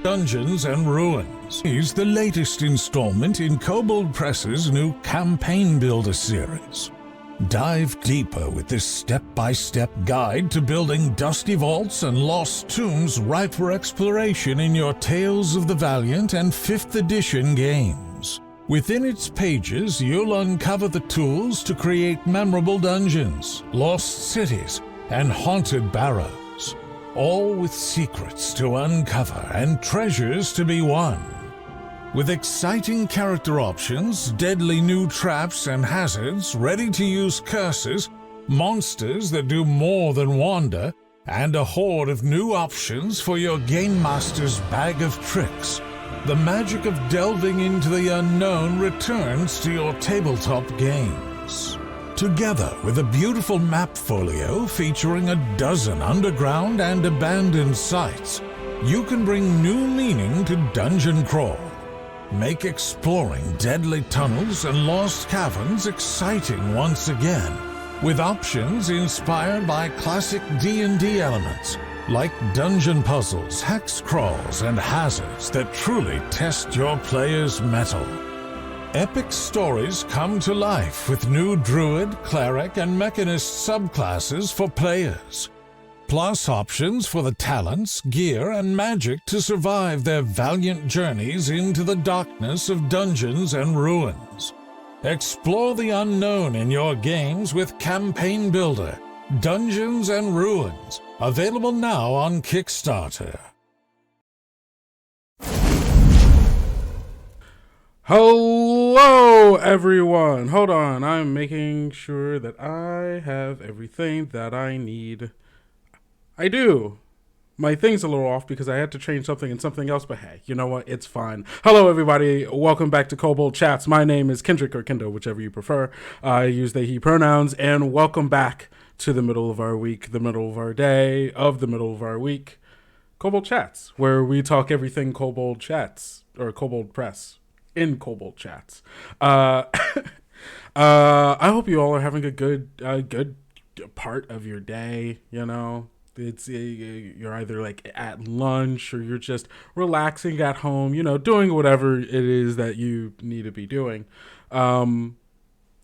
Dungeons and Ruins is the latest installment in Kobold Press's new Campaign Builder series. Dive deeper with this step-by-step guide to building dusty vaults and lost tombs ripe for exploration in your Tales of the Valiant and 5th edition games. Within its pages, you'll uncover the tools to create memorable dungeons, lost cities, and haunted barrows, all with secrets to uncover and treasures to be won. With exciting character options, deadly new traps and hazards, ready-to-use curses, monsters that do more than wander, and a horde of new options for your Game Master's bag of tricks, the magic of delving into the unknown returns to your tabletop games. Together with a beautiful map folio featuring a dozen underground and abandoned sites, you can bring new meaning to Dungeon Crawl. Make exploring deadly tunnels and lost caverns exciting once again, with options inspired by classic D&D elements, like dungeon puzzles, hex crawls, and hazards that truly test your player's mettle. Epic stories come to life with new druid, cleric, and mechanist subclasses for players, plus options for the talents, gear, and magic to survive their valiant journeys into the darkness of Dungeons and Ruins. Explore the unknown in your games with Campaign Builder, Dungeons and Ruins, available now on Kickstarter. Hello, everyone. Hold on. I'm making sure that I have everything that I need. I do. My thing's a little off because I had to change something and something else, but hey, you know what? It's fine. Hello, everybody. Welcome back to Kobold Chats. My name is Kendrick or Kendo, whichever you prefer. I use they, he pronouns, and welcome back to the middle of our week, the middle of our day, of the middle of our week, Kobold Chats, where we talk everything Kobold Chats, or Kobold Press, in Kobold Chats. I hope you all are having a good part of your day, you know. It's you're either like at lunch or you're just relaxing at home, you know, doing whatever it is that you need to be doing.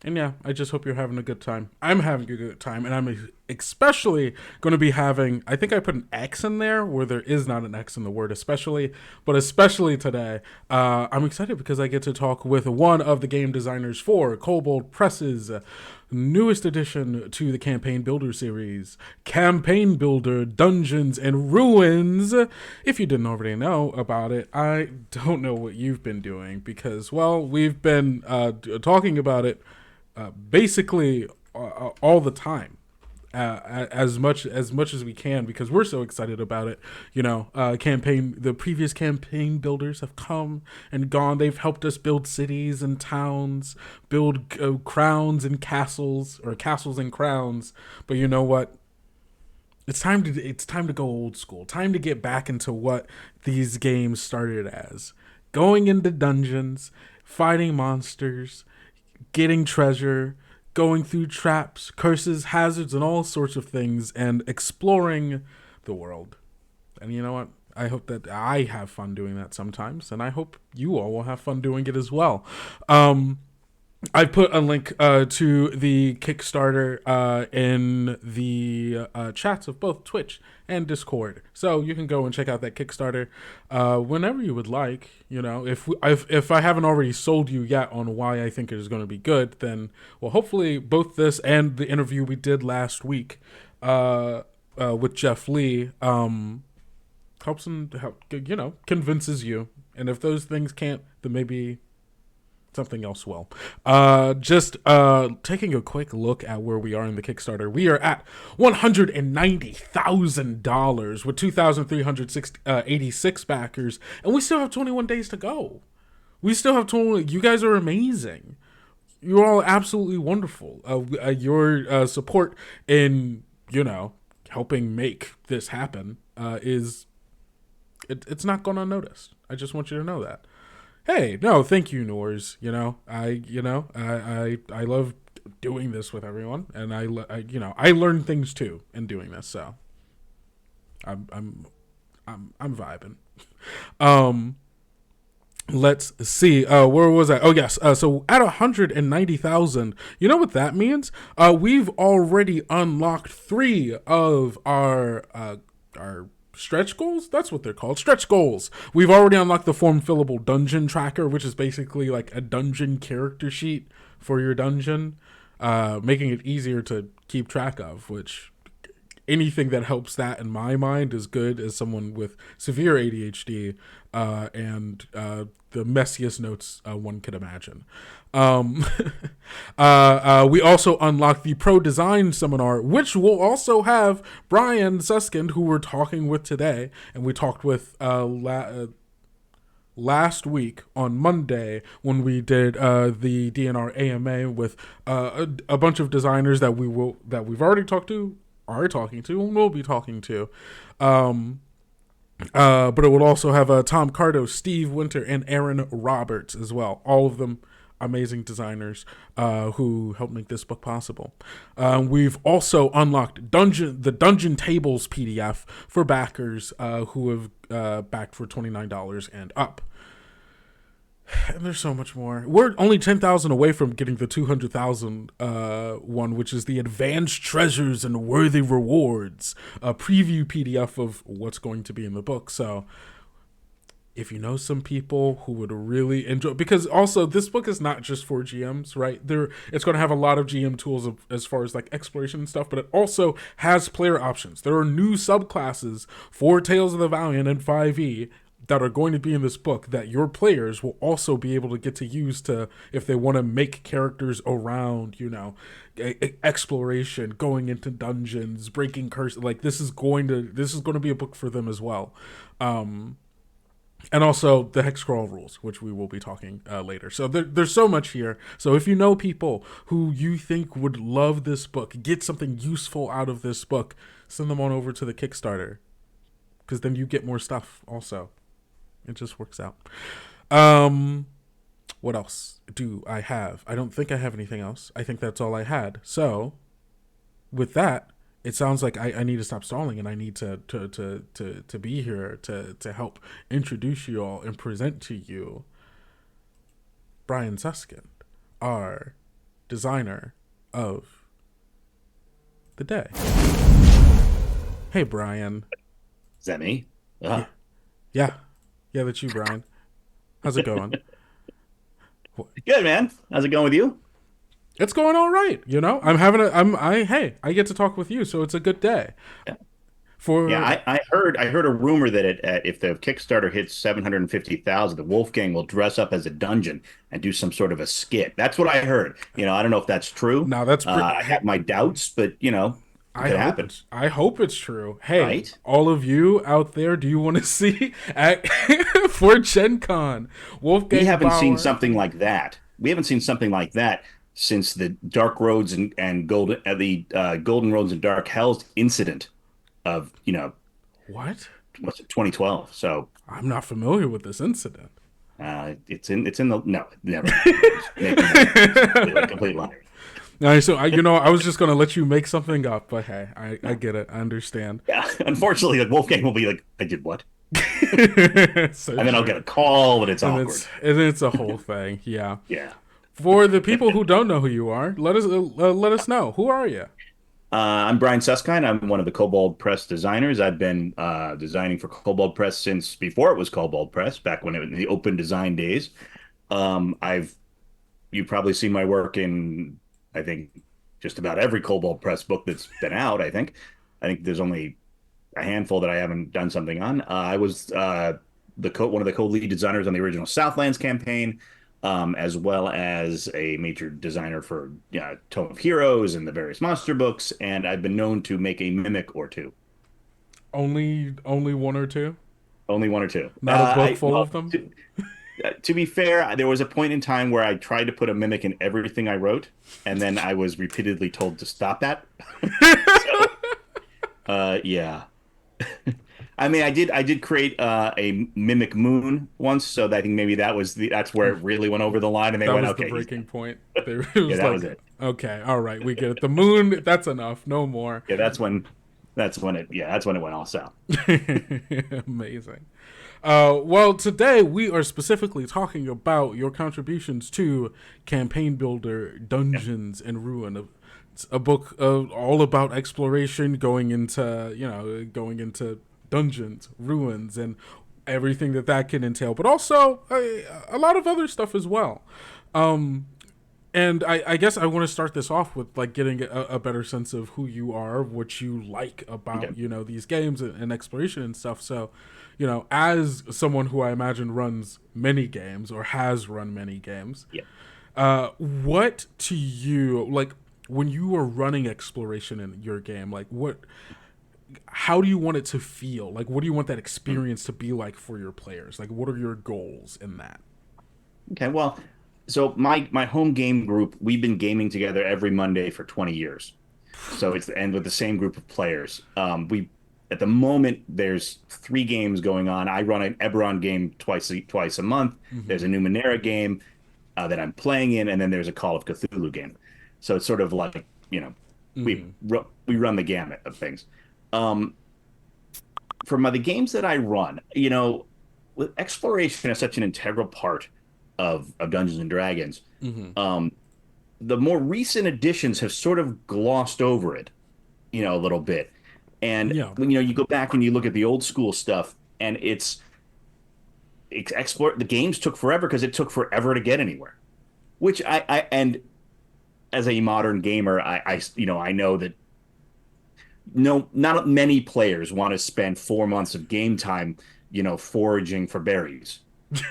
And yeah, I just hope you're having a good time. I'm having a good time, and I'm especially going to be having, I think I put an X in there where there is not an X in the word especially, but especially today, I'm excited because I get to talk with one of the game designers for Kobold Press's newest addition to the Campaign Builder series, Campaign Builder Dungeons and Ruins. If you didn't already know about it, I don't know what you've been doing because, well, we've been talking about it basically all the time, as much as we can, because we're so excited about it. You know, the previous campaign builders have come and gone. They've helped us build cities and towns, build crowns and castles, or castles and crowns. But you know what? It's time to go old school. Time to get back into what these games started as: going into dungeons, fighting monsters, getting treasure, going through traps, curses, hazards, and all sorts of things, and exploring the world. And you know what? I hope that I have fun doing that sometimes, and I hope you all will have fun doing it as well. I put a link to the Kickstarter in the chats of both Twitch and Discord, so you can go and check out that Kickstarter whenever you would like. You know, if I haven't already sold you yet on why I think it is going to be good, then well, hopefully both this and the interview we did last week with Jeff Lee helps him, you know, convinces you. And if those things can't, then maybe something else will. Just taking a quick look at where we are in the Kickstarter. We are at $190,000 with 2,386 backers, and we still have 21 days to go. We still have 20. You guys are amazing. You're all absolutely wonderful. Your support in, you know, helping make this happen it's not gone unnoticed. I just want you to know that. Hey, no, thank you, Noors. You know, I love doing this with everyone, and I learn things too in doing this. So, I'm vibing. Um, let's see. Where was I? Oh yes. So at 190,000, you know what that means? We've already unlocked 3 of our stretch goals. That's what they're called, stretch goals. We've already unlocked the form fillable dungeon tracker, which is basically like a dungeon character sheet for your dungeon, making it easier to keep track of, which anything that helps that in my mind is good as someone with severe ADHD, and the messiest notes one could imagine. We also unlocked the Pro Design Seminar, which will also have Brian Suskind, who we're talking with today, and we talked with last week on Monday when we did the DNR AMA with a bunch of designers that we've already talked to, are talking to, and will be talking to. But it will also have Tom Cardo, Steve Winter, and Aaron Roberts as well. All of them amazing designers who helped make this book possible. We've also unlocked the Dungeon Tables PDF for backers who have backed for $29 and up. And there's so much more. We're only 10,000 away from getting the 200,000 one, which is the Advanced Treasures and Worthy Rewards, a preview PDF of what's going to be in the book. So if you know some people who would really enjoy, because also this book is not just for GMs, right? It's going to have a lot of GM tools as far as like exploration and stuff, but it also has player options. There are new subclasses for Tales of the Valiant and 5e that are going to be in this book that your players will also be able to get to use to, if they want to make characters around, exploration, going into dungeons, breaking curse. Like this is going to be a book for them as well. And also the Hex Crawl rules, which we will be talking later. So there's so much here. So if you know people who you think would love this book, get something useful out of this book, send them on over to the Kickstarter, because then you get more stuff also. It just works out. What else do I have? I don't think I have anything else. I think that's all I had. So with that, it sounds like I need to stop stalling, and I need to be here to help introduce you all and present to you Brian Suskind, our designer of the day. Hey, Brian. Is that me? Uh-huh. Yeah, that's you, Brian. How's it going? Good, man. How's it going with you? It's going all right. I get to talk with you, so it's a good day. Yeah. I heard a rumor that if the Kickstarter hits 750,000, the Wolfgang will dress up as a dungeon and do some sort of a skit. That's what I heard. I don't know if that's true. No, that's I have my doubts, but I hope it's true. Hey, right? All of you out there, do you want to see for Gen Con? Wolfgang We haven't Bauer. seen something like that. We haven't seen something like that since the Dark Roads and Golden Roads and Dark Hells incident of What? What's it, 2012? So I'm not familiar with this incident. It's in the no, never. Complete liar. So I was just gonna let you make something up, but hey, I get it, I understand. Yeah, unfortunately, the Wolfgang will be like, "I did what?" So and then I'll get a call, and it's awkward. It's a whole thing. Yeah. Yeah. For the people who don't know who you are, let us know. Who are you? I'm Brian Suskind. I'm one of the Kobold Press designers. I've been designing for Kobold Press since before it was Kobold Press, back when it was in the open design days. You've probably seen my work in, I think, just about every Kobold Press book that's been out. I think there's only a handful that I haven't done something on. I was one of the co-lead designers on the original Southlands campaign, as well as a major designer for Tome of Heroes and the various monster books. And I've been known to make a mimic or two. Only one or two? Only one or two. Not a book full of them? To be fair, there was a point in time where I tried to put a mimic in everything I wrote, and then I was repeatedly told to stop that. Yeah. I mean, I did create a mimic moon once, so I think maybe that's where it really went over the line, and they went, okay. That was the breaking point. Was it. Okay, all right, we get it. The moon, that's enough, no more. Yeah, that's when it went all south. Amazing. Well, today we are specifically talking about your contributions to Campaign Builder Yeah. Dungeons and Ruin. It's a book all about exploration, going into dungeons, ruins, and everything that can entail, but also a lot of other stuff as well. Um, and I guess I want to start this off with like getting a better sense of who you are, what you like Okay. about these games and exploration and stuff. So, as someone who I imagine runs many games or has run many games, Yeah. what to you like when you are running exploration in your game? Like, how do you want it to feel? Like, what do you want that Mm. experience to be like for your players? Like, what are your goals in that? Okay. Well, so my home game group, we've been gaming together every Monday for 20 years. So it's and with the same group of players. We at the moment there's three games going on. I run an Eberron game twice a month. There's Mm-hmm. a Numenera game that I'm playing in, and then there's a Call of Cthulhu game. So it's sort of like Mm-hmm. we run the gamut of things. Um, for the games that I run, with exploration is such an integral part of Dungeons and Dragons. Mm-hmm. Um, the more recent editions have sort of glossed over it, a little bit. And Yeah. you go back and you look at the old school stuff, and it's explore the games took forever because it took forever to get anywhere. Which and as a modern gamer, I know that no, not many players want to spend 4 months of game time, foraging for berries,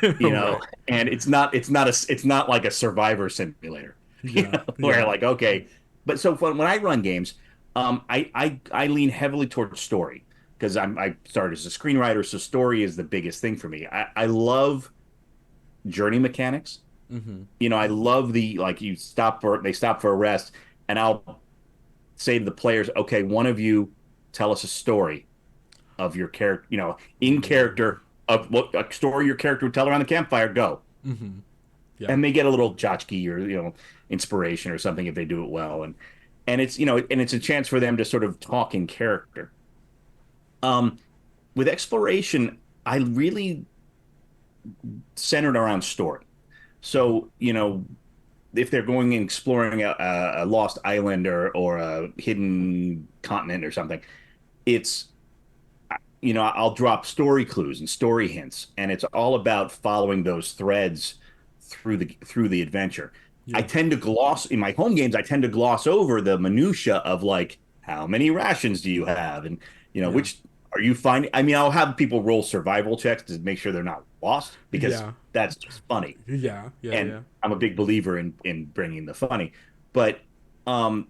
you know, Right. and it's not like a survivor simulator, Yeah. where Yeah. like, okay, but so when I run games, I lean heavily towards story because I started as a screenwriter, so story is the biggest thing for me. I love journey mechanics. Mm-hmm. I love the like they stop for a rest, and I'll say to the players, okay, one of you tell us a story of your character, in character of what a story your character would tell around the campfire. Go, Mm-hmm. Yeah. and they get a little tchotchke or inspiration or something if they do it well, and it's a chance for them to sort of talk in character. Um, with exploration, I really centered around story. So if they're going and exploring a lost island or a hidden continent or something, it's I'll drop story clues and story hints, and it's all about following those threads through the adventure. I Yeah. tend to gloss in my home games. I tend to gloss over the minutia of like how many rations do you have, and Yeah. which are you finding. I mean, I'll have people roll survival checks to make sure they're not lost because Yeah. that's just funny, Yeah. Yeah. and Yeah. I'm a big believer in bringing the funny, but um,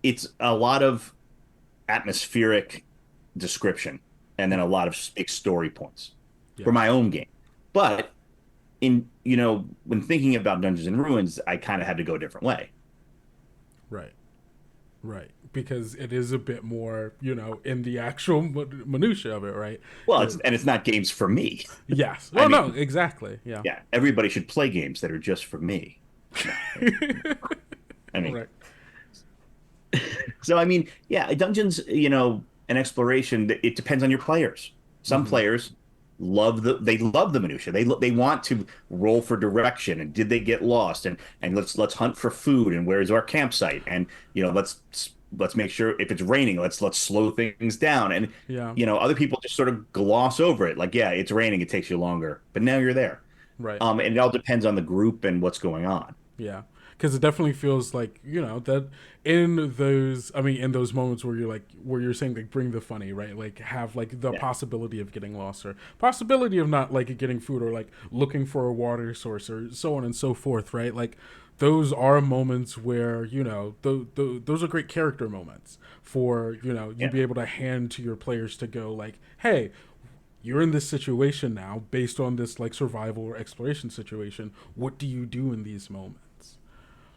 it's a lot of atmospheric description and then a lot of big story points for Yeah. my own game. But when thinking about Dungeons and Ruins, I kind of had to go a different way. Right. Right. Because it is a bit more, in the actual minutia of it, right? Well, The, it's not games for me. yes. I Oh no, mean, exactly. Yeah. yeah, everybody should play games that are just for me. No, I mean, Right. so I mean, yeah, dungeons, and exploration. It depends on your players. Some Mm-hmm. players love the minutia. They want to roll for direction and did they get lost and let's hunt for food and where's our campsite and let's make sure if it's raining let's slow things down and Yeah. other people just sort of gloss over it like yeah it's raining it takes you longer but now you're there. Right. And it all depends on the group and what's going on. Yeah, because it definitely feels like that in those moments where you're saying like bring the funny, right? Like have like the Yeah. possibility of getting lost or possibility of not like getting food or like looking for a water source or so on and so forth, right? Like those are moments where those are great character moments for you Yeah. be able to hand to your players to go like, hey, you're in this situation now based on this like survival or exploration situation. What do you do in these moments?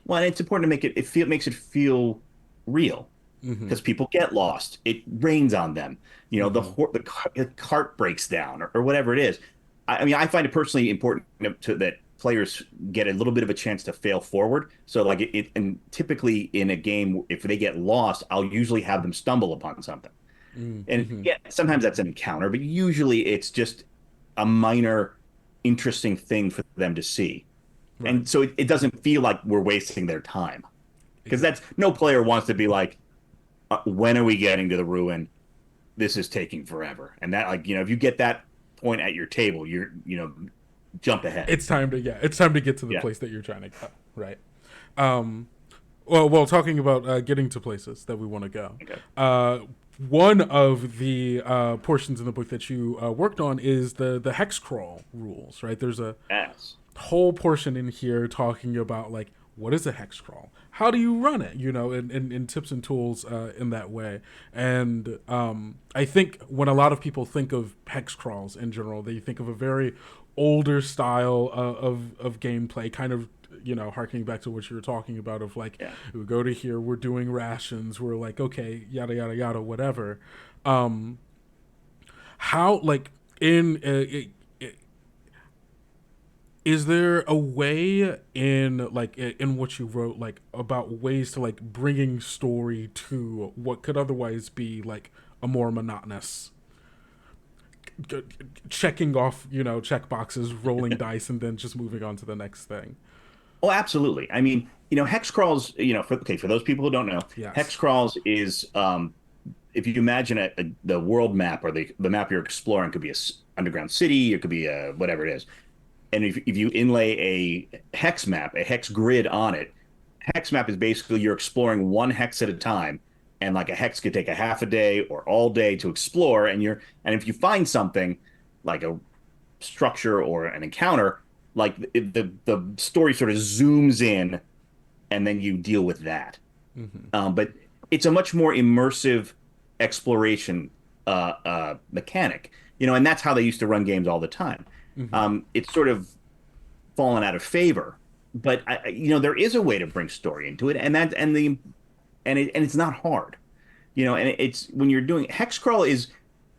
Well, and it's important to make it makes it feel real Mm-hmm. because people get lost. It rains on them. Mm-hmm. The cart breaks down or whatever it is. I mean, I find it personally important that players get a little bit of a chance to fail forward. So, like, and typically in a game, if they get lost, I'll usually have them stumble upon something. And Mm-hmm. yeah, sometimes that's an encounter, but usually it's just a minor interesting thing for them to see. Right. And so it doesn't feel like we're wasting their time. Because Exactly. that's no player wants to be like, when are we getting to the ruin? This is taking forever. And that, like, if you get that point at your table, jump ahead. It's time to get to the Yeah. place that you're trying to go. Right. Um, well, talking about getting to places that we want to go. Okay. One of the portions in the book that you worked on is the hex crawl rules. Right. There's a Yes. whole portion in here talking about like what is a hex crawl, how do you run it, and tips and tools in that way. And I think when a lot of people think of hex crawls in general, they think of a very older style of gameplay, kind of harkening back to what you were talking about of like, Yeah. we go to here, we're doing rations, we're like, okay, yada yada yada, whatever. How like in is there a way in what you wrote like about ways to like bringing story to what could otherwise be like a more monotonous checking off check boxes, rolling dice, and then just moving on to the next thing? Oh, absolutely. I mean, hex crawls, for those people who don't know, hex Yes. crawls is if you imagine the world map or the map you're exploring could be a underground city, it could be a whatever it is. And if you inlay a hex map, a hex grid on it, hex map is basically you're exploring one hex at a time. And like a hex could take a half a day or all day to explore. And if you find something like a structure or an encounter, like the story sort of zooms in and then you deal with that. Mm-hmm. But it's a much more immersive exploration mechanic, and that's how they used to run games all the time. Mm-hmm. It's sort of fallen out of favor, but there is a way to bring story into it, and it's not hard, and it's when you're doing hex crawl is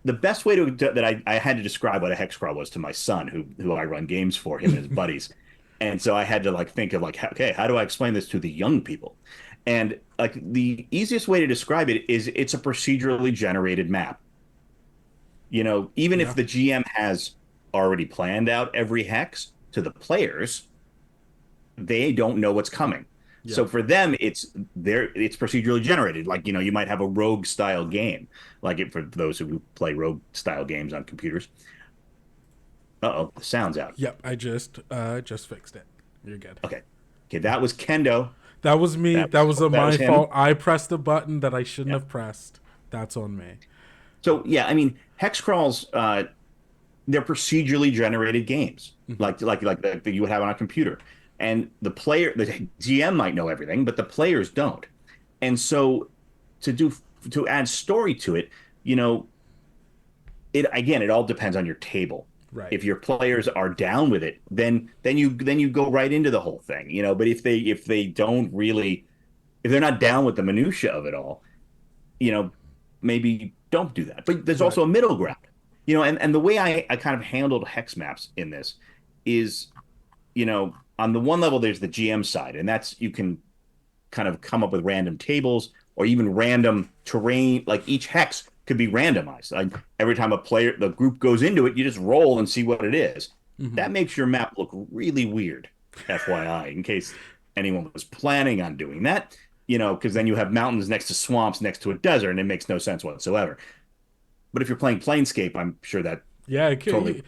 the best way that I had to describe what a hex crawl was to my son, who I run games for him and his buddies. And so I had to like think of like, okay, how do I explain this to the young people? And like the easiest way to describe it is it's a procedurally generated map. Even if Yeah. the GM has already planned out every hex to the players, they don't know what's coming. Yeah. So for them, it's procedurally generated. Like, you might have a rogue style game, like for those who play rogue style games on computers. Uh-oh, the sound's out. Yep. I just fixed it. You're good. Okay. Okay, that was Kendo. That was me. That That was was that my was him. fault. I pressed a button that I shouldn't Yeah. have pressed. That's on me. So yeah, I mean, hex crawls, they're procedurally generated games, Mm-hmm. like that you would have on a computer. And the GM might know everything, but the players don't. And so to do to add story to it, you know, it all depends on your table. Right. If your players are down with it, then you go right into the whole thing, But if they don't really, if they're not down with the minutia of it all, you know, maybe don't do that. But there's Right. also a middle ground, and the way I kind of handled hex maps in this is, on the one level, there's the GM side, and that's you can kind of come up with random tables or even random terrain. Like each hex could be randomized. Like every time the group goes into it, you just roll and see what it is. Mm-hmm. That makes your map look really weird, FYI, in case anyone was planning on doing that. Because then you have mountains next to swamps next to a desert, and it makes no sense whatsoever. But if you're playing Planescape, I'm sure that Yeah. totally.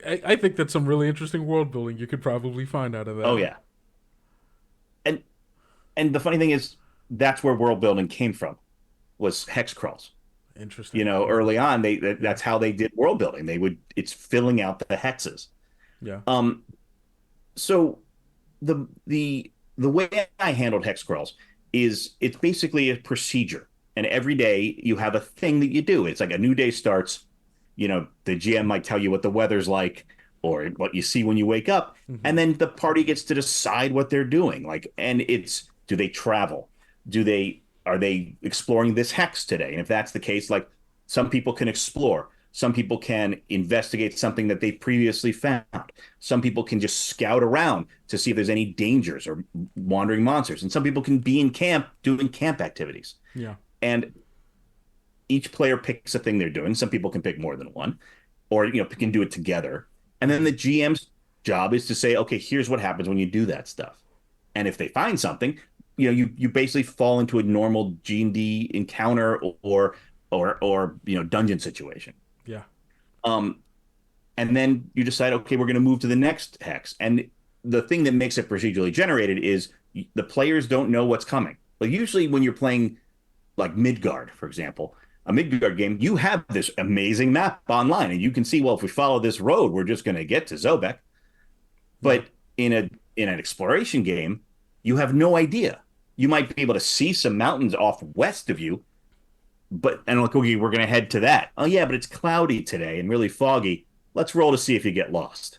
I think that's some really interesting world building you could probably find out of Oh that. yeah, and the funny thing is, that's where world building came from, was hex crawls. Interesting. Okay. Early on, Yeah. that's how they did world building. It's filling out the hexes. Yeah. Um, so the way I handled hex crawls is it's basically a procedure, and every day you have a thing that you do. It's like a new day starts. The GM might tell you what the weather's like or what you see when you wake up, Mm-hmm. and then the party gets to decide what they're doing. Like, and it's do they travel? Are they exploring this hex today? And if that's the case, like some people can explore. Some people can investigate something that they previously found. Some people can just scout around to see if there's any dangers or wandering monsters. And some people can be in camp doing camp activities. Yeah. And each player picks a thing they're doing. Some people can pick more than one, or can do it together. And then the GM's job is to say, okay, here's what happens when you do that stuff. And if they find something, you basically fall into a normal G&D encounter or dungeon situation. Yeah. Um, and then you decide, okay, we're going to move to the next hex. And the thing that makes it procedurally generated is the players don't know what's coming. Like usually when you're playing like Midgard, for example, a Midgard game, you have this amazing map online, and you can see, well, if we follow this road, we're just going to get to Zobek. Yeah. But in an exploration game, you have no idea. You might be able to see some mountains off west of you, and like, okay, we're going to head to that. Oh yeah, but it's cloudy today and really foggy. Let's roll to see if you get lost.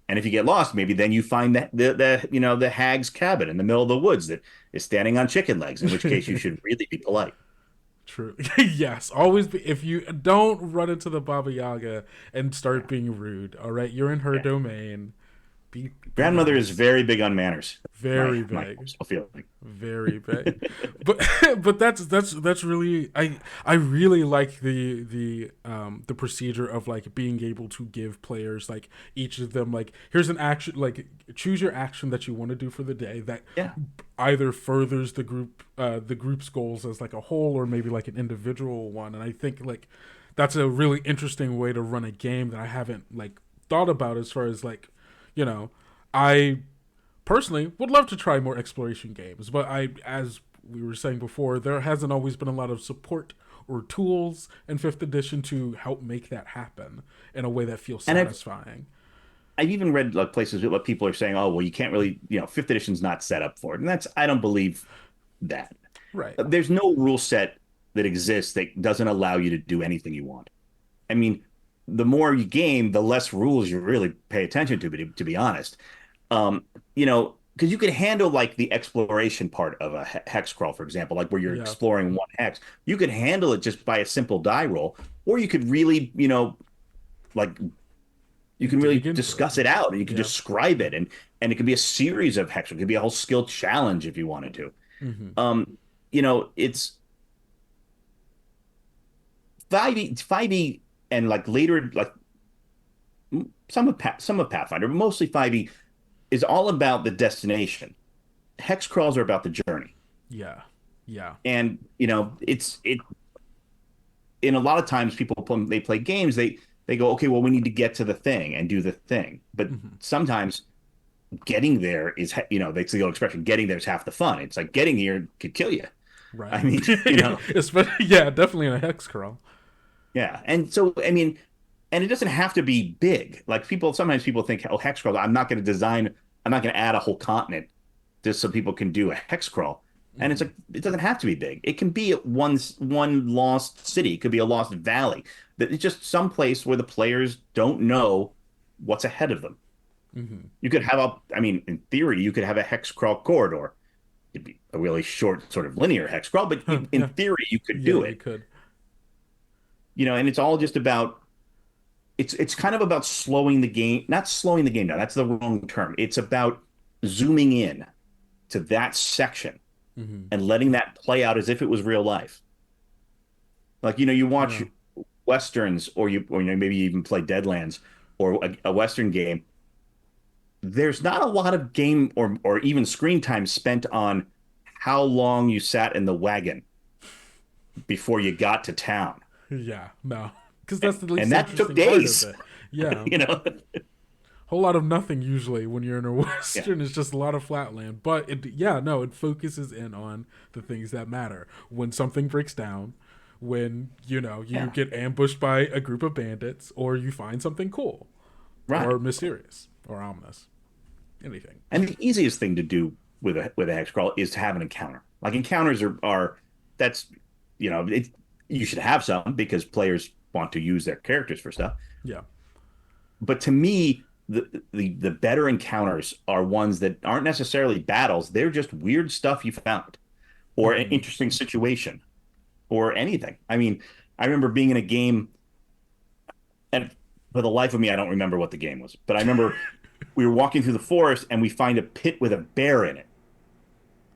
And if you get lost, maybe then you find the hag's cabin in the middle of the woods that is standing on chicken legs. In which case, you should really be polite. True. Yes. Always be, if you don't run into the Baba Yaga and start being rude. All right, you're in her domain. Be Grandmother nice. is very big on manners. Very My big. personal feeling. Very big. but that's really I really like the procedure of like being able to give players like each of them like here's an action, like choose your action that you want to do for the day that Yeah. either furthers the group's goals as like a whole or maybe like an individual one. And I think like that's a really interesting way to run a game that I haven't like thought about as far as like, I personally would love to try more exploration games, but as we were saying before, there hasn't always been a lot of support or tools in 5th edition to help make that happen in a way that feels And satisfying. I've even read like places where people are saying, oh, well, you can't really, 5th edition's not set up for it. And I don't believe that. Right. There's no rule set that exists that doesn't allow you to do anything you want. I mean, the more you game, the less rules you really pay attention to be honest. Because you could handle like the exploration part of a hex crawl, for example, like where you're Yeah. exploring one hex. You could handle it just by a simple die roll, or you could really, like you can really Dig into discuss it. it out and you can Yeah. describe it, and it could be a series of hexes. It could be a whole skill challenge if you wanted to. Mm-hmm. It's 5e and like later like some of Pathfinder, but mostly 5e is all about the destination. Hex crawls are about the journey. Yeah. Yeah. And it in a lot of times they play games, they go, okay, well, we need to get to the thing and do the thing. But Mm-hmm. sometimes getting there is, they say the old expression, getting there is half the fun. It's like getting here could kill you. Right. I mean, Especially, yeah, definitely in a hex crawl. yeah. And so, I mean, and it doesn't have to be big. Like sometimes people think, oh, hex crawl, I'm not going to add a whole continent just so people can do a hex crawl. And it's like, it doesn't have to be big. It can be one lost city. It could be a lost valley. That it's just some place where the players don't know what's ahead of them. Mm-hmm. You could have in theory, you could have a hex crawl corridor. It'd be a really short, sort of linear hex crawl, but in Yeah. theory, you could Yeah, do you it. could. And it's all just about it's kind of about slowing the game, not slowing the game down. That's the wrong term. It's about zooming in to that section Mm-hmm. and letting that play out as if it was real life. Like, you watch Yeah. Westerns or maybe you even play Deadlands or a Western game. There's not a lot of game or even screen time spent on how long you sat in the wagon before you got to town. Yeah. No. Because that's the least And that took interesting part days. of it. Yeah. You know? Whole lot of nothing usually when you're in a Yeah. western. It's just a lot of flatland. But it focuses in on the things that matter. When something breaks down, when you Yeah. get ambushed by a group of bandits, or you find something cool, Right. or mysterious, or ominous, anything. And the easiest thing to do with a hex crawl is to have an encounter. Like encounters are that's you should have some because players want to use their characters for stuff. Yeah. But to me, the better encounters are ones that aren't necessarily battles. They're just weird stuff you found, or an interesting situation, or anything. I mean, I remember being in a game, and for the life of me, I don't remember what the game was. But I remember we were walking through the forest, and we find a pit with a bear in it,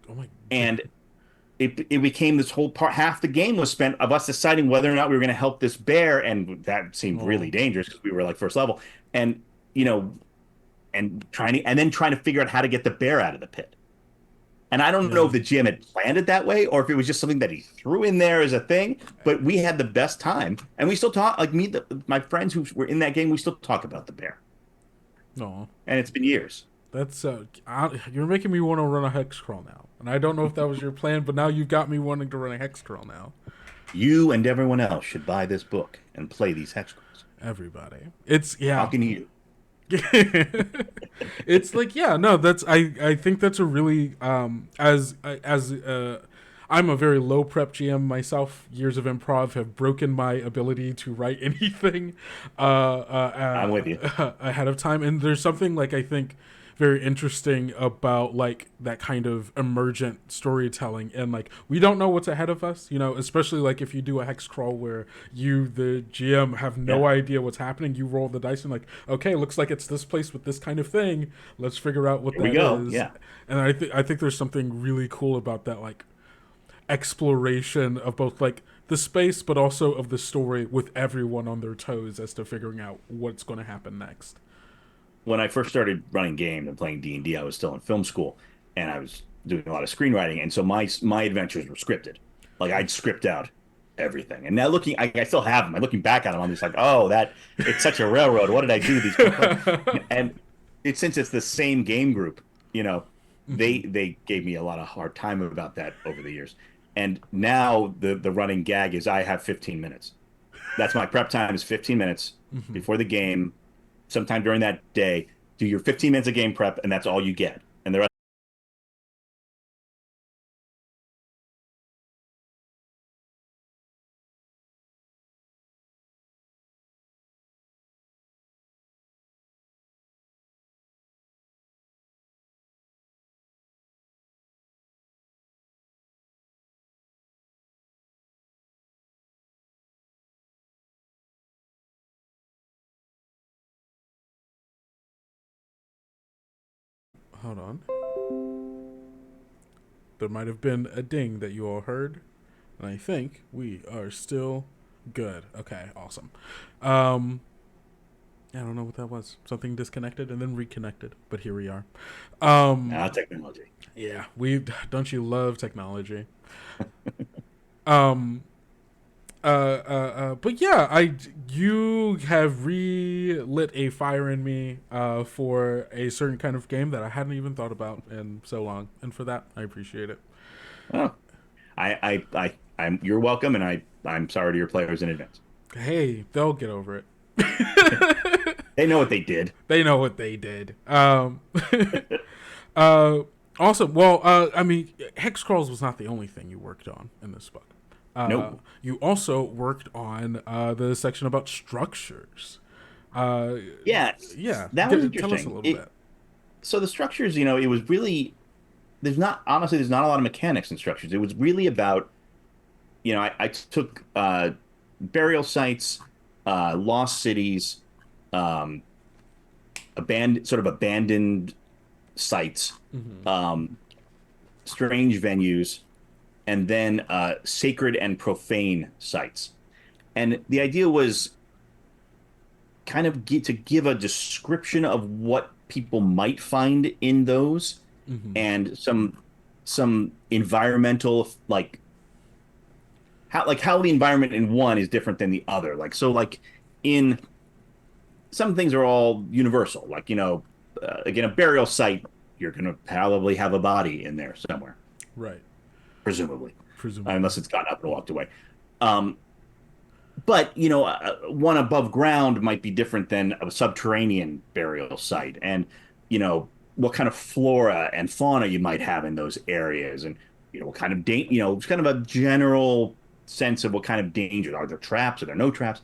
Oh my. and it became this whole part. Half the game was spent of us deciding whether or not we were going to help this bear, and that seemed really Oh. dangerous because we were like first level, and you know, and then trying to figure out how to get the bear out of the pit. And I don't know Yeah. if the GM had planned it that way or if it was just something that he threw in there as a thing. But we had the best time, and we still talk. Like my friends who were in that game, we still talk about the bear, No. and it's been years. That's you're making me want to run a hex crawl now, and I don't know if that was your plan, but now you've got me wanting to run a hex crawl now. You and everyone else should buy this book and play these hex crawls. Everybody, it's yeah. Talking to you. It's like yeah, no, that's I think that's a really as I'm a very low prep GM myself. Years of improv have broken my ability to write anything I'm with you. ahead of time, and there's something like I think very interesting about like that kind of emergent storytelling, and like we don't know what's ahead of us, especially like if you do a hex crawl where you the GM have no idea what's happening. You roll the dice and like, okay, looks like it's this place with this kind of thing, let's figure out what Here we that go. is. Yeah. And I think there's something really cool about that, like exploration of both like the space but also of the story with everyone on their toes as to figuring out what's going to happen next. When I first started running games and playing D&D, I was still in film school, and I was doing a lot of screenwriting, and so my adventures were scripted. Like I'd script out everything. And now I still have them. I'm looking back at them. I'm just like, oh, it's such a railroad. What did I do to these people? And since it's the same game group, they gave me a lot of hard time about that over the years. And now the running gag is I have 15 minutes. That's my prep time is 15 minutes before the game. Sometime during that day, do your 15 minutes of game prep, and that's all you get. And the rest. Hold on. There might have been a ding that you all heard, and I think we are still good. Okay, awesome. I don't know what that was. Something disconnected and then reconnected, but here we are. Technology. Yeah, we don't you love technology? um, but yeah, you have relit a fire in me for a certain kind of game that I hadn't even thought about in so long, and for that I appreciate it. Oh, you're welcome, and I'm sorry to your players in advance. Hey, they'll get over it. They know what they did. They know what they did. Awesome. Well, I mean, Hex Crawls was not the only thing you worked on in this book. Nope. You also worked on the section about structures. Yeah, Yeah. that was interesting. Tell us a little bit. So the structures, it was really there's not a lot of mechanics in structures. It was really about, I took burial sites, lost cities, abandoned sites, strange venues, and then sacred and profane sites. And the idea was kind of to give a description of what people might find in those, and some environmental how the environment in one is different than the other. Like in some things are all universal. Again, a burial site, you're going to probably have a body in there somewhere, Right. presumably, Presumably. unless it's gotten up and walked away. But one above ground might be different than a subterranean burial site, and what kind of flora and fauna you might have in those areas, and what kind of it's kind of a general sense of what kind of danger are there. Traps, are there no traps?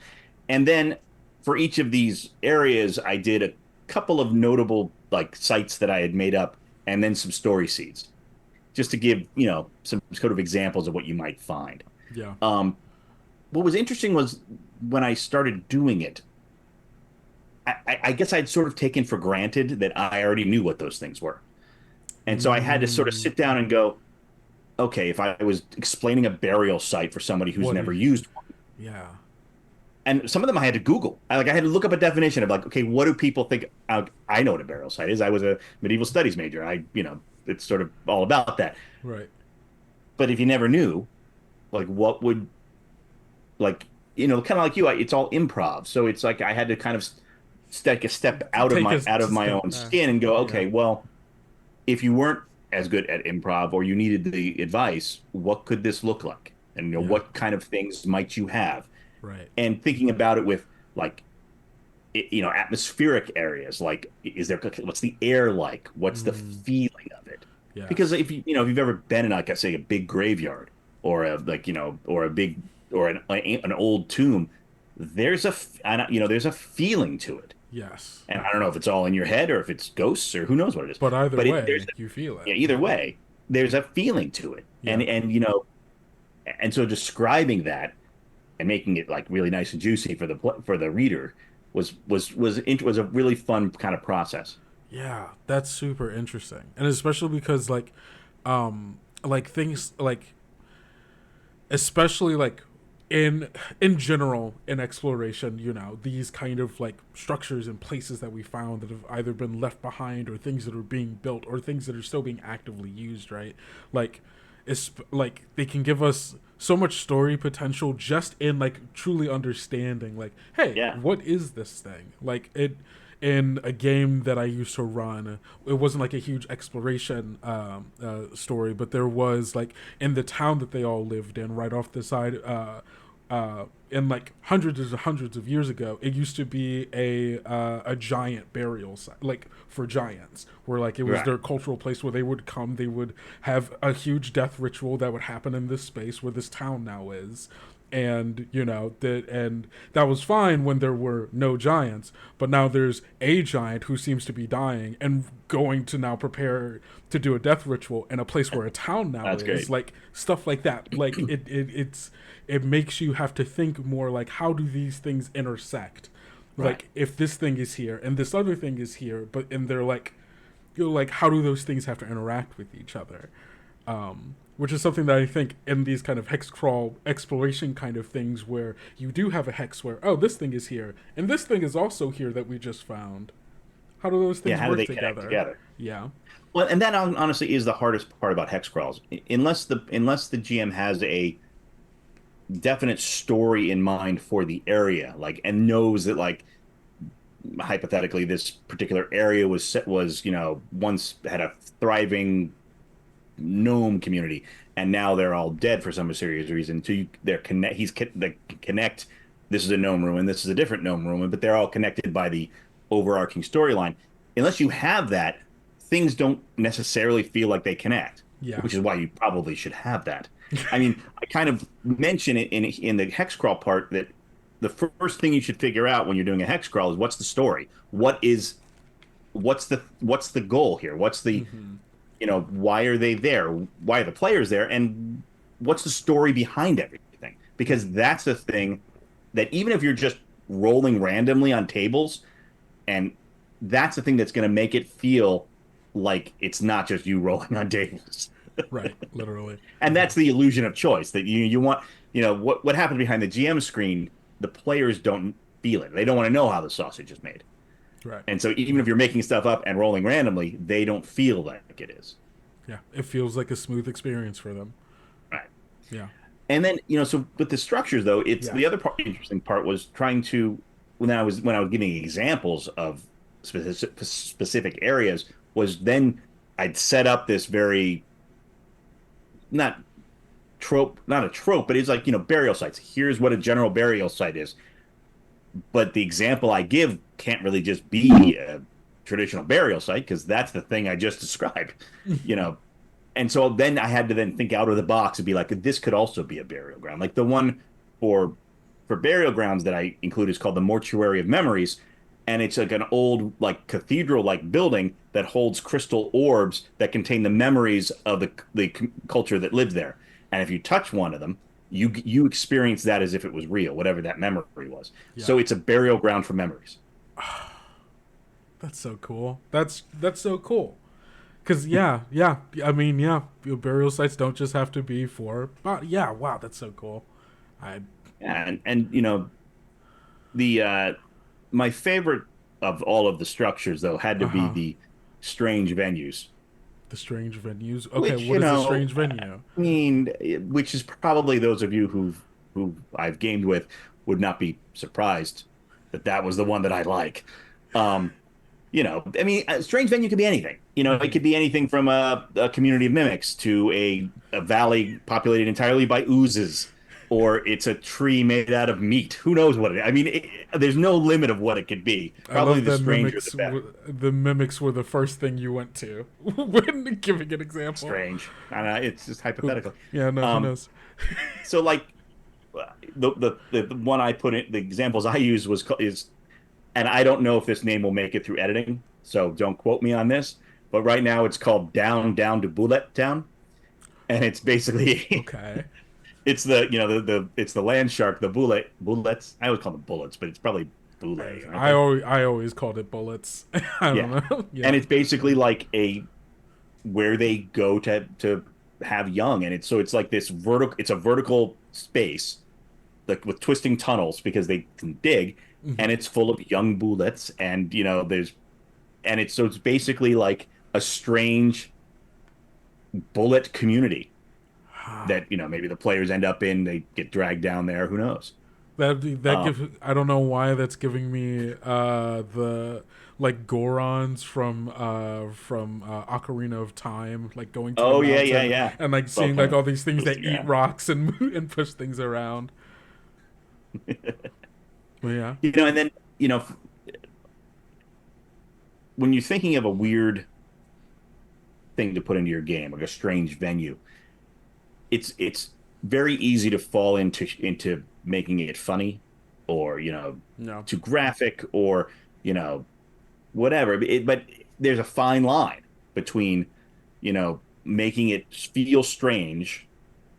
And then for each of these areas, I did a couple of notable sites that I had made up, and then some story seeds, just to give some sort of examples of what you might find. Yeah. What was interesting was when I started doing it, I guess I'd sort of taken for granted that I already knew what those things were. And so I had to sort of sit down and go, okay, if I was explaining a burial site for somebody who's never used one, Yeah. and some of them I had to Google. I had to look up a definition of like, okay, what do people think? I know what a burial site is. I was a medieval studies major. It's sort of all about that. Right. But if you never knew, like, what would like, kind of like you, it's all improv. So it's like I had to kind of take a step out of Take my a out of my step own back. skin and go, Yeah. okay, well, if you weren't as good at improv or you needed the advice, what could this look like? And Yeah. what kind of things might you have? Right. And thinking about it with like atmospheric areas, like is there what's the air like? What's the Mm, feeling of it? Because yes. if you've ever been in like I say a big graveyard or a like or a big or an old tomb, there's a feeling to it. Yes. And I don't know if it's all in your head or if it's ghosts or who knows what it is. But either But there's way, you feel it. yeah, either way, there's a feeling to it. Yeah. And so describing that and making it like really nice and juicy for the reader was a really fun kind of process. Yeah, that's super interesting. And especially because like things like especially like in general in exploration, these kind of like structures and places that we found that have either been left behind or things that are being built or things that are still being actively used, right? Like it's like they can give us so much story potential just in like truly understanding like, hey, Yeah, what is this thing? Like it in a game that I used to run, it wasn't like a huge exploration story, but there was like in the town that they all lived in, right off the side, in like hundreds of years ago, it used to be a giant burial site, like for giants, where like it was right. their cultural place where they would come, they would have a huge death ritual that would happen in this space where this town now is, and that was fine when there were no giants, but now there's a giant who seems to be dying and going to now prepare to do a death ritual in a place where a town now That's is, great. like stuff like that. Like it makes you have to think more like, how do these things intersect? Right. Like if this thing is here and this other thing is here, but and they're like, like, how do those things have to interact with each other? Which is something that I think in these kind of hex crawl exploration kind of things, where you do have a hex where, oh, this thing is here and this thing is also here that we just found. How do those Yeah, things how do work they connect together? together? Yeah. Well, and that honestly is the hardest part about hex crawls. Unless the GM has a definite story in mind for the area, like, and knows that, like, hypothetically this particular area was once had a thriving gnome community, and now they're all dead for some mysterious reason. So they're connect. The connect. This is a gnome ruin. This is a different gnome ruin, but they're all connected by the overarching storyline. Unless you have that, things don't necessarily feel like they connect, Yeah. which is why you probably should have that. I mean, I kind of mention it in the hex crawl part that the first thing you should figure out when you're doing a hex crawl is what's the story. What's the goal here? What's the Mm-hmm. why are they there? Why are the players there? And what's the story behind everything? Because that's the thing that even if you're just rolling randomly on tables, and that's the thing that's going to make it feel like it's not just you rolling on tables. Right. Literally. And that's the illusion of choice that you want, what happens behind the GM screen, the players don't feel it. They don't want to know how the sausage is made. Right. And so even if you're making stuff up and rolling randomly, they don't feel like it is. Yeah. It feels like a smooth experience for them. Right. Yeah. And then, so with the structures though, it's the Yes. other interesting part was trying to when I was giving examples of specific areas was then I'd set up this very not not a trope, but it's like, burial sites. Here's what a general burial site is. But the example I give can't really just be a traditional burial site because that's the thing I just described, you know. And so then I had to then think out of the box and be like, this could also be a burial ground. Like the one for burial grounds that I include is called the Mortuary of Memories, and it's like an old like cathedral like building that holds crystal orbs that contain the memories of the culture that lived there. And if you touch one of them, you experience that as if it was real, whatever that memory was. Yeah. So it's a burial ground for memories. That's so cool. That's so cool. Cause yeah. I mean, yeah, burial sites don't just have to be for. But yeah, wow, that's so cool. I And the my favorite of all of the structures though had to be Uh-huh. the strange venues, The strange venues. Okay, which what is a strange venue? I mean, which is probably those of you who I've gamed with would not be surprised that that was the one that I like. Um, I mean, a strange venue could be anything. It Hmm. could be anything from a community of mimics to a valley populated entirely by oozes, or it's a tree made out of meat. Who knows what it is? I mean, there's no limit of what it could be. I Probably love the that stranger, the better. the mimics were the first thing you went to when giving an example. Strange. I don't know, it's just Who, hypothetical. yeah, no, who Um, knows? so like the one I put in the examples I used is, and I don't know if this name will make it through editing, so don't quote me on this. But right now it's called Down Down to Bullet Town, and it's basically Okay. it's the it's the land shark, the bullets. I always call them bullets, but it's probably bule, aren't they? I always called it bullets. I don't Yeah, know. and Yeah. it's basically like a where they go to have young, and it's like this vertical. It's a vertical space like with twisting tunnels because they can dig, and Hmm. it's full of young bullets, and it's basically like a strange bullet community that maybe the players end up in. They get dragged down there. Who knows? That Um, gives, I don't know why that's giving me the like Gorons from Ocarina of Time, like going to the oh yeah, yeah, mountain yeah. and like Well, seeing kind like of all these things that twisting eat around. rocks and and push things around. But yeah. And then when you're thinking of a weird thing to put into your game, like a strange venue, it's very easy to fall into making it funny, or No. too graphic, or whatever. But there's a fine line between making it feel strange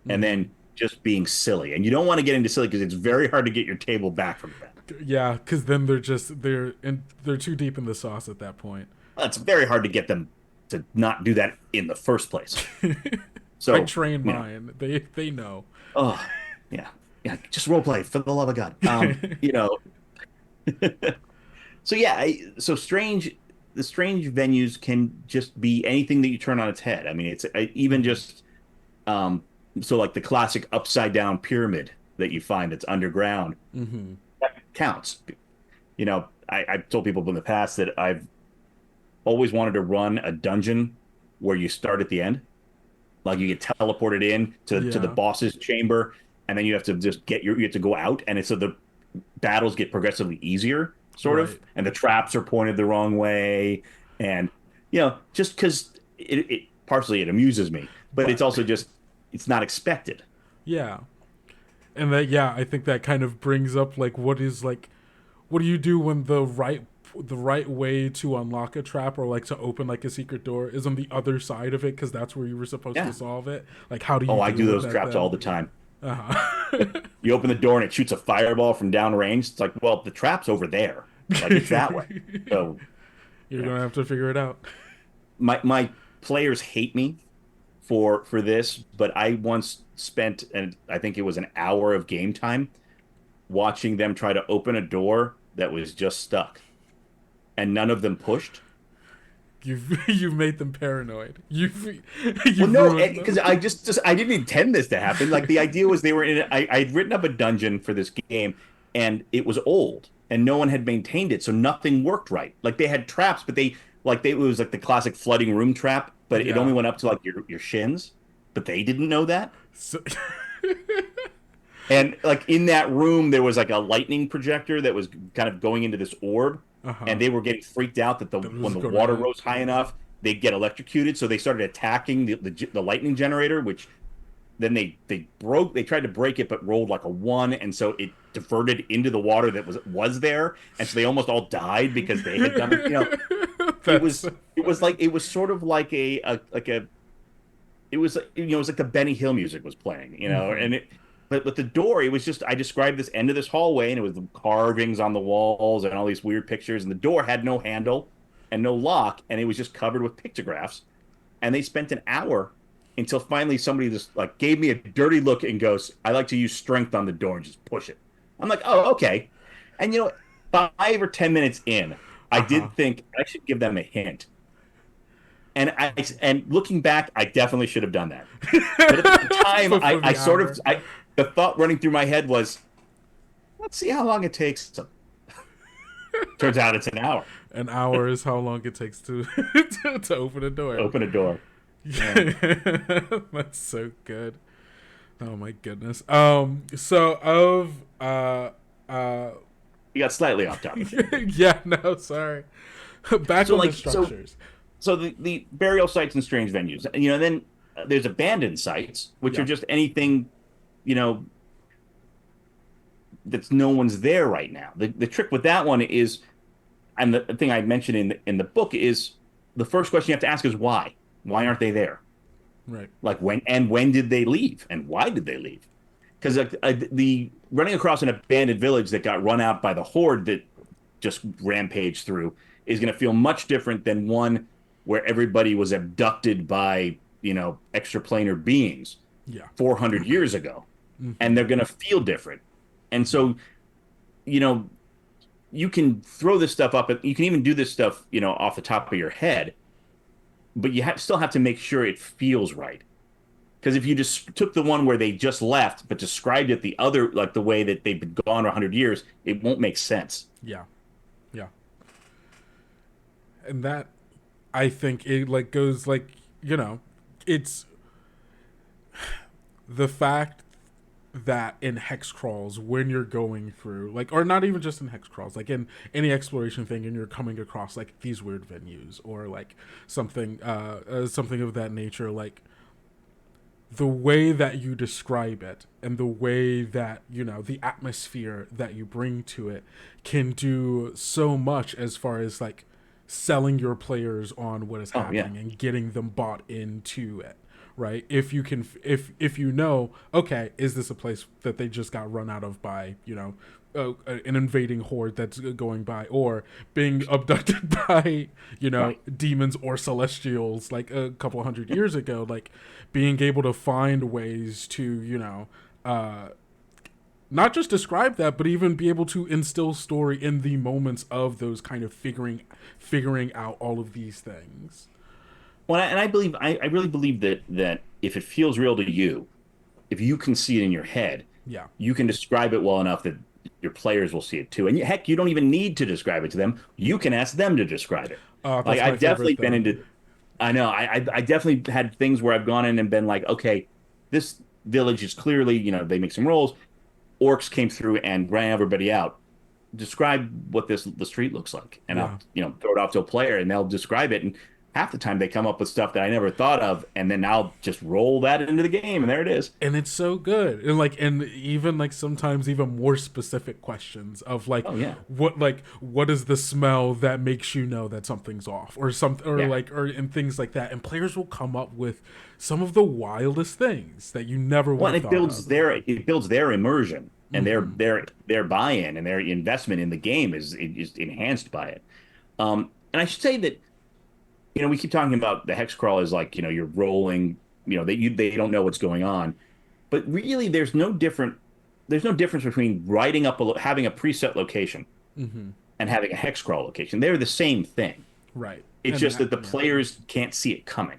and Hmm. then just being silly. And you don't want to get into silly because it's very hard to get your table back from that. Yeah, because then they're too deep in the sauce at that point. It's very hard to get them to not do that in the first place. I So, train mine. They know. oh yeah, yeah, just role play for the love of God. So yeah, so the strange venues can just be anything that you turn on its head. I mean, it's even Hmm. just um, so like the classic upside down pyramid that you find that's underground Hmm. counts. I've told people in the past that I've always wanted to run a dungeon where you start at the end, like you get teleported in to the Yeah. boss's chamber, and then you have to you have to go out, and it's so the battles get progressively easier, sort of, Right. and the traps are pointed the wrong way, and just because it partially it amuses me, but it's But also just it's not expected. yeah. And that, yeah, I think that kind of brings up like what do you do when the right way to unlock a trap or like to open like a secret door is on the other side of it because that's where you were supposed to Yeah. solve it. Like how do Oh, you I deal do with those that traps all then? the time. Uh-huh. You open the door and it shoots a fireball from downrange. It's like, well, the trap's over there. Like it's that way. So, You're you know, gonna have to figure it out. my players hate me for this, but I once spent, and I think it was an hour of game time watching them try to open a door that was just stuck, and none of them pushed. You've made them paranoid. Well, You've no, ruined because them. I just I didn't intend this to happen. Like the idea was they were in. I'd written up a dungeon for this game, and it was old, and no one had maintained it, so nothing worked right. Like they had traps, but it was like the classic flooding room trap, but it only Yeah. went up to like your shins. But they didn't know that. So, And like in that room, there was like a lightning projector that was kind of going into this orb, uh-huh. and they were getting freaked out that the That when was the water gonna. rose high enough, they'd get electrocuted. So they started attacking the lightning generator, which then they tried to break it, but rolled like a one, and so it diverted into the water that was there, and so they almost all died because they had done it. It That's was so it was funny. like it was sort of like a it was it was like the Benny Hill music was playing, Hmm. and it but with the door, it was just I described this end of this hallway, and it was the carvings on the walls and all these weird pictures, and the door had no handle and no lock, and it was just covered with pictographs. And they spent an hour until finally somebody just like gave me a dirty look and goes, "I like to use strength on the door and just push it." I'm like, "Oh, okay." And 5 or 10 minutes in, I Uh-huh. did think I should give them a hint. And looking back, I definitely should have done that. But at the time, For I the sort of hour. the thought running through my head was, let's see how long it takes. Turns out it's an hour. An hour is how long it takes to to open a door. Open a door. Yeah. That's so good. Oh my goodness. So of uh You got slightly off topic there. yeah, no, sorry. Back So on the like so structures. so the burial sites and strange venues. And then there's abandoned sites, which are Yeah. just anything, you know, that's no one's there right now. The trick with that one is, and the thing I mentioned in the book is, the first question you have to ask is why? Why aren't they there? Right. Like when did they leave and why did they leave? Because the running across an abandoned village that got run out by the horde that just rampaged through is going to feel much different than one where everybody was abducted by extraplanar beings Yeah. 400 years ago, Hmm. and they're going to feel different. And so, you know, you can throw this stuff up. You can even do this stuff, off the top of your head, but still have to make sure it feels right. Because if you just took the one where they just left, but described it the other, like the way that they've been gone 100 years, it won't make sense. Yeah. Yeah. And that, I think it like goes like, it's the fact that in Hex Crawls, when you're going through, like, or not even just in Hex Crawls, like in any exploration thing, and you're coming across like these weird venues or like something of that nature, like the way that you describe it and the way that the atmosphere that you bring to it can do so much as far as like selling your players on what is Oh yeah, happening and getting them bought into it, right? If you can, if okay, is this a place that they just got run out of by an invading horde that's going by, or being abducted by right. demons or celestials like a couple hundred years ago, like being able to find ways to uh not just describe that, but even be able to instill story in the moments of those kind of figuring out all of these things. Well, and I really believe that if it feels real to you, if you can see it in your head, Yeah. you can describe it well enough that your players will see it too. And heck, you don't even need to describe it to them. You can ask them to describe it. Like That's my I've favorite definitely been thing. into. I know. I definitely had things where I've gone in and been like, okay, this village is clearly, they make some rolls. Orcs came through and ran everybody out. Describe what the street looks like, and I'll Yeah. throw it off to a player, and they'll describe it. And half the time they come up with stuff that I never thought of, and then I'll just roll that into the game, and there it is. And it's so good, and even like sometimes even more specific questions of like Oh yeah, what is the smell that makes you know that something's off, or something, or yeah. like, or and things like that, and players will come up with some of the wildest things that you never would Well, have and thought of. it builds their immersion and Hmm. their buy-in and their investment in the game is enhanced by it. And I should say that we keep talking about the hex crawl as like you're rolling, they don't know what's going on, but really there's no difference between writing up having a preset location Hmm. and having a hex crawl location. They're the same thing. Right. It's And just that the yeah. players can't see it coming.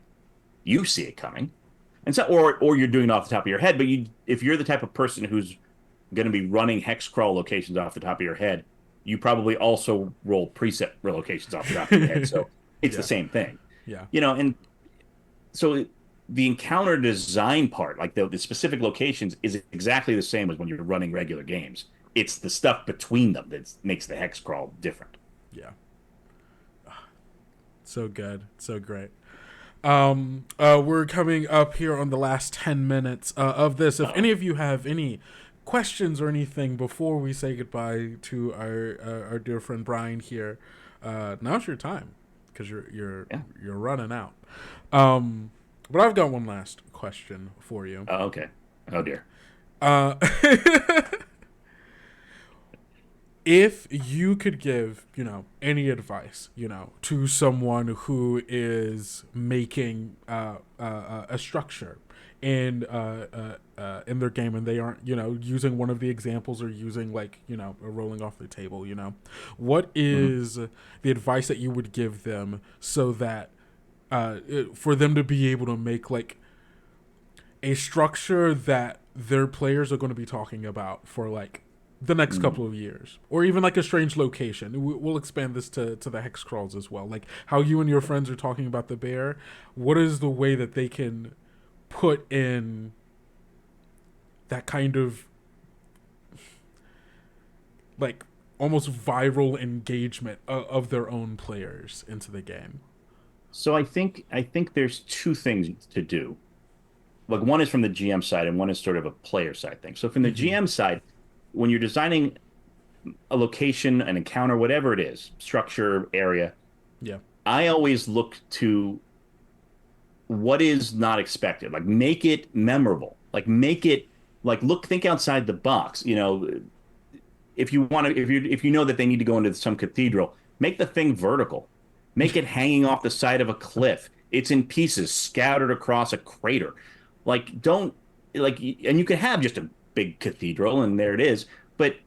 You see it coming, and so or you're doing it off the top of your head. But if you're the type of person who's going to be running hex crawl locations off the top of your head, you probably also roll preset locations off the top of your head. So it's the Yeah. same thing, Yeah. and so the encounter design part, like the specific locations, is exactly the same as when you're running regular games. It's the stuff between them that makes the hex crawl different. Yeah. So good. So great. We're coming up here on the last 10 minutes of this. If Oh, any of you have any questions or anything before we say goodbye to our dear friend Brian here, now's your time, because yeah. you're running out. But I've got one last question for you. Okay. Oh dear. Uh, if you could give, any advice, to someone who is making a structure in their game, and they aren't, using one of the examples, or using like, a rolling off the table, what is the advice that you would give them so that for them to be able to make like a structure that their players are going to be talking about for like the next couple of years, or even like a strange location. We'll expand this to the Hex Crawls as well. Like how you and your friends are talking about the bear. What is the way that they can put in that kind of like almost viral engagement of their own players into the game? So I think there's two things to do. Like one is from the GM side and one is sort of a player side thing. So from the GM side, when you're designing a location, an encounter, whatever it is, structure, area, Yeah. I always look to what is not expected. Like make it memorable. Like make it like think outside the box. If you want to, if you know that they need to go into some cathedral, make the thing vertical. Make it hanging off the side of a cliff. It's in pieces, scattered across a crater. Like don't like, and you can have just a big cathedral, and there it is. But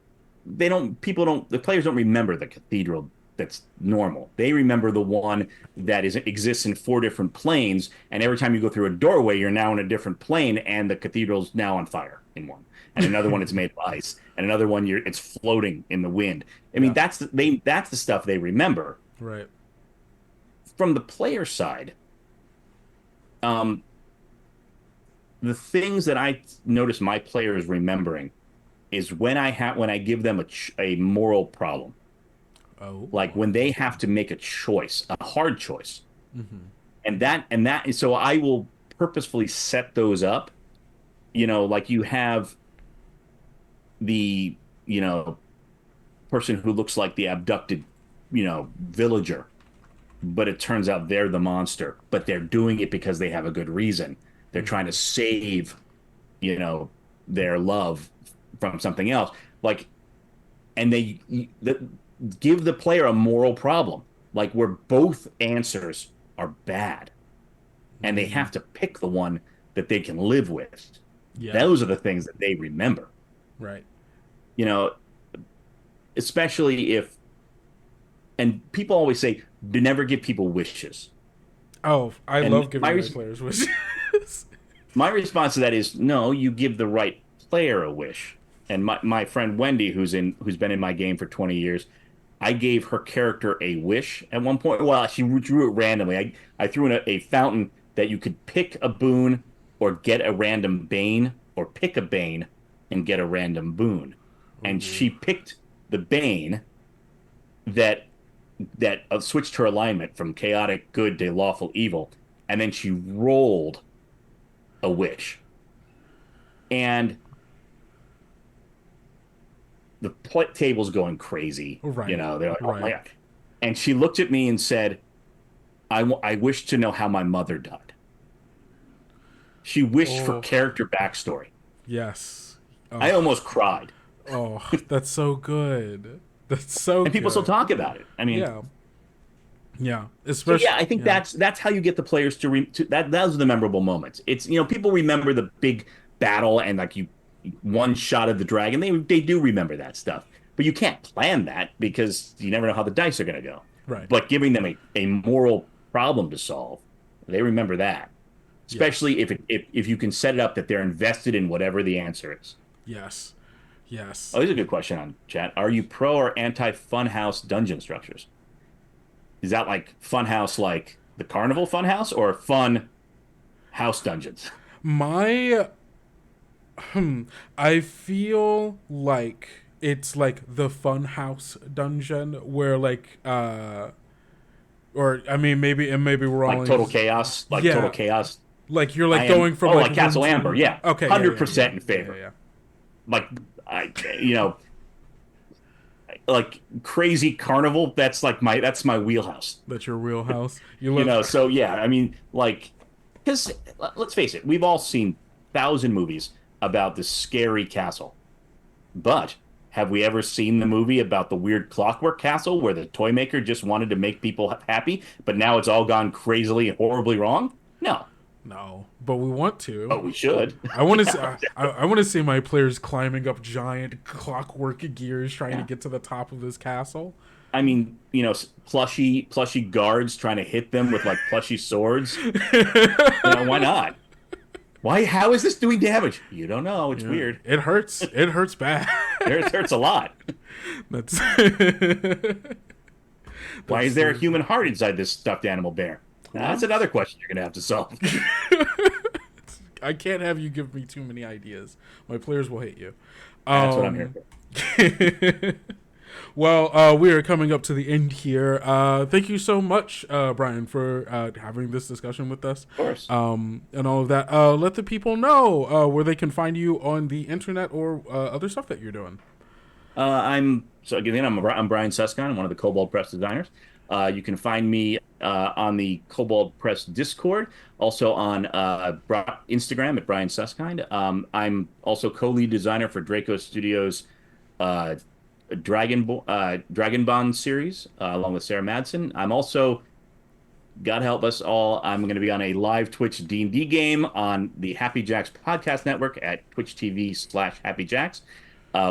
the players don't remember the cathedral that's normal. They remember the one that exists in 4 different planes, and every time you go through a doorway, you're now in a different plane, and the cathedral's now on fire in one, and another one it's made of ice, and another one it's floating in the wind. I mean, that's the stuff they remember. Right. From the player side, the things that I notice my players remembering is when I give them a moral problem. Oh. Like when they have to make a choice, a hard choice. And so I will purposefully set those up. Like you have the, person who looks like the abducted, villager, but it turns out they're the monster, but they're doing it because they have a good reason. They're trying to save, their love from something else. Like, and give the player a moral problem, like where both answers are bad, and they have to pick the one that they can live with. Yeah. Those are the things that they remember. Right. Especially if, and people always say, never give people wishes. Oh, I And love giving my my res- players wishes. My response to that is no, you give the right player a wish. And my friend Wendy, who's been in my game for 20 years, I gave her character a wish at one point. Well, she drew it randomly. I threw in a fountain that you could pick a boon or get a random bane, or pick a bane and get a random boon. And she picked the bane that switched her alignment from chaotic good to lawful evil, and then she rolled a wish. And the table's going crazy. Right. They're like, oh Right. my God. And she looked at me and said, I wish to know how my mother died. She wished for character backstory. Yes. I almost cried. Oh, that's so good. That's so And people good. still talk about it. I mean, Yeah. Yeah. so Especially. yeah, I think that's how you get the players to that. Those are the memorable moments. It's people remember the big battle and like one shot of the dragon. They do remember that stuff, but you can't plan that because you never know how the dice are going to go. Right. But giving them a moral problem to solve, they remember that. Especially if you can set it up that they're invested in whatever the answer is. Yes. Yes. Oh, here's a good question on chat. Are you pro or anti funhouse dungeon structures? Is that like funhouse like the Carnival Funhouse or fun house dungeons? I feel like it's like the Funhouse dungeon where like or I mean maybe we're all Like total chaos, Yeah. total chaos. like you're like going from like Castle room to- Amber, yeah. Okay. 100% in favor. Yeah. Like like crazy carnival, that's my wheelhouse. That's your wheelhouse. So yeah, I mean, like, because let's face it, we've all seen 1,000 movies about this scary castle, but have we ever seen the movie about the weird Clockwork Castle where the toy maker just wanted to make people happy, but now it's all gone crazily and horribly wrong? No, No, but we want to. but we should. I want to. I want to see my players climbing up giant clockwork gears, trying to get to the top of this castle. I mean, plushy guards trying to hit them with like plushy swords. Why not? Why? How is this doing damage? You don't know. It's weird. It hurts. It hurts bad. It hurts a lot. That's. Why is there a human heart inside this stuffed animal bear? That's another question you're gonna have to solve. I can't have you give me too many ideas. My players will hate you. That's what I'm here for. Well, we are coming up to the end here. Thank you so much, Brian, for having this discussion with us. Of course. And all of that. Let the people know where they can find you on the internet or other stuff that you're doing. I'm Brian Suskind. I'm one of the Kobold Press designers. You can find me on the Kobold Press Discord, also on Instagram at Brian Suskind. I'm also co-lead designer for Draco Studios' Dragonbond series, along with Sarah Madsen. I'm also, God help us all, I'm going to be on a live Twitch D&D game on the Happy Jacks podcast network at twitch.tv/HappyJacks,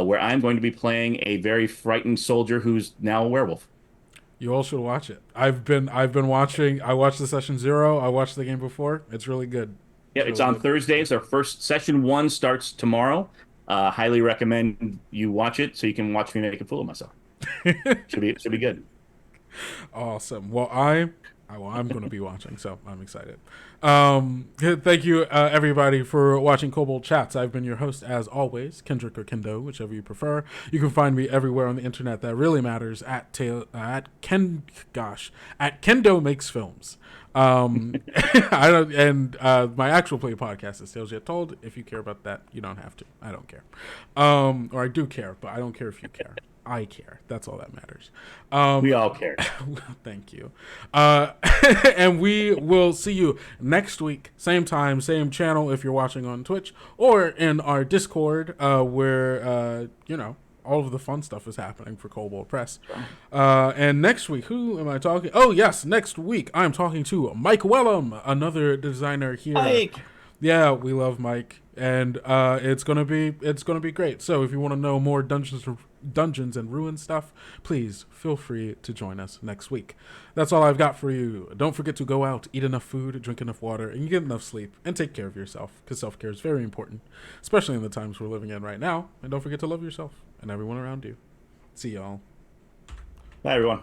where I'm going to be playing a very frightened soldier who's now a werewolf. You all should watch it. I've been watching. I watched the session 0. I watched the game before. It's really good. Yeah, it's on Thursdays. Our first session 1 starts tomorrow. Highly recommend you watch it so you can watch me make a fool of myself. Should be good. Awesome. Well, I'm going to be watching, so I'm excited. Thank you, everybody, for watching Kobold Chats. I've been your host, as always, Kendrick or Kendo, whichever you prefer. You can find me everywhere on the internet that really matters at Kendo Makes Films. My actual play podcast is Tales Yet Told. If you care about that, you don't have to. I don't care. Or I do care, but I don't care if you care. I care. That's all that matters. We all care. Thank you. And we will see you next week. Same time, same channel if you're watching on Twitch or in our Discord where, all of the fun stuff is happening for Kobold Press. And next week, who am I talking? Oh, yes. Next week, I'm talking to Mike Wellham, another designer here. Mike. Yeah, we love Mike. And it's gonna be great. So if you want to know more Dungeons and Ruins stuff, please feel free to join us next week. That's all I've got for you. Don't forget to go out, eat enough food, drink enough water, and get enough sleep, and take care of yourself, because self-care is very important, especially in the times we're living in right now. And don't forget to love yourself and everyone around you. See y'all. Bye, everyone.